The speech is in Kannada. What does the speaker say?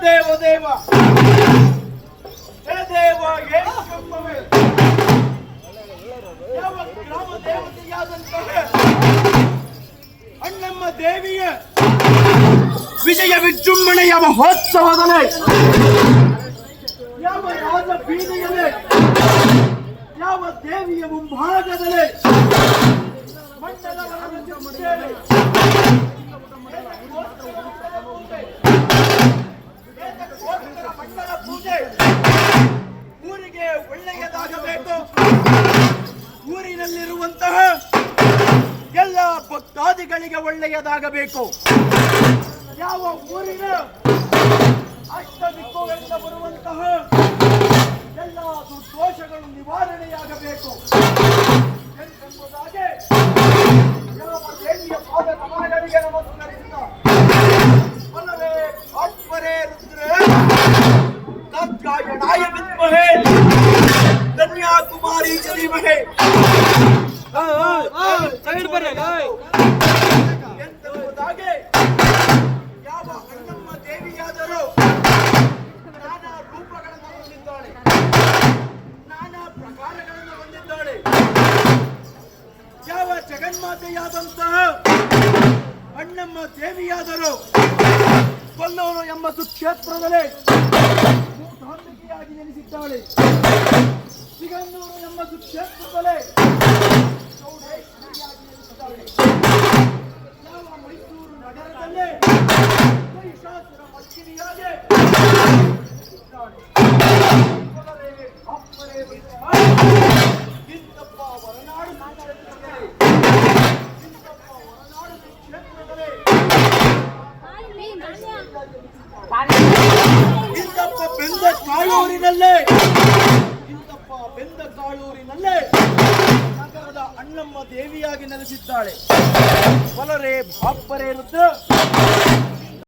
ದೇವ ಹೇ ದೇವ ಏಕಂಬವೇ ಯಾವ ಗ್ರಾಮ ದೇವತೆಯಾದಂತಹ ಅಣ್ಣಮ್ಮ ದೇವಿಯ ವಿಜಯ ವಿಜೃಂಭಣೆಯ ಮಹೋತ್ಸವದಲ್ಲಿ ಯಾವ ರಾಜ ಬೀದಿಯಲ್ಲಿ ಯಾವ ದೇವಿಯ ಮುಂಭಾಗದಲ್ಲಿ ಮಂಡಲ ಪೂಜೆ ಊರಿಗೆ ಒಳ್ಳೆಯದಾಗಬೇಕು. ಊರಿನಲ್ಲಿರುವಂತಹ ಎಲ್ಲ ಭಕ್ತಾದಿಗಳಿಗೆ ಒಳ್ಳೆಯದಾಗಬೇಕು. ಯಾವ ಊರಿನ ಅಷ್ಟದಿಕ್ಕುಗಳಿಂದ ಬರುವಂತಹ ಎಲ್ಲ ದುರ್ದೋಷಗಳು ನಿವಾರಣೆಯಾಗಬೇಕು ಎಂಬುದಾಗಿ ಯಾವ ದೇವಿಯ ಪಾದ ಕಮಲಗಳಿಗೆ ನಮಸ್ಕರಿಸಿದ ಒಲವೇ ಅಪ್ಪರೇ ರುದ್ರ ತತ್ಕಾಯಣಾಯ ವಿದ್ಮಹೇ ಕನ್ಯಾಕುಮಾರಿ ಧೀಮಹಿ ಎಂಬುದಾಗಿ ಯಾವ ಅಣ್ಣಮ್ಮ ದೇವಿಯಾದರೂ ನಾನಾ ರೂಪಗಳನ್ನು ಹೊಂದಿದ್ದಾಳೆ, ನಾನಾ ಪ್ರಕಾರಗಳನ್ನು ಹೊಂದಿದ್ದಾಳೆ. ಯಾವ ಜಗನ್ಮಾತೆಯಾದಂತಹ ಅಣ್ಣಮ್ಮ ದೇವಿಯಾದರೂ ಕೊಲ್ಲೂರು ಎಂಬ ಸುಕ್ಷೇತ್ರದಲ್ಲಿ ಮೂಢಾಂಬಿಕೆಯಾಗಿ ನೆಲೆಸಿದ್ದಾಳೆ. ಸಿಗಂದೂರು ಎಂಬ ಸುಕ್ಷೇತ್ರದಲ್ಲಿ ಚೌಡೇಶ್ವರಿಯಾಗಿ ನೆಲೆಸಿದ್ದಾಳೆ. ಯಾವ ಮೈಸೂರು ನಗರದಲ್ಲಿ ಮಹಿಷಾಸುರ ಮರ್ದಿನಿಯಾಗಿ ಇಂತಪ್ಪ ಹೊರನಾಡು ಇಂತಪ್ಪ ಬೆಂದ ಕಾಳೂರಿನಲ್ಲೇ ನಗರದ ಅಣ್ಣಮ್ಮ ದೇವಿಯಾಗಿ ನೆಲೆಸಿದ್ದಾಳೆ. ಬಲರೇ ಬಾಪ್ಪರೇ ರುದ್ರ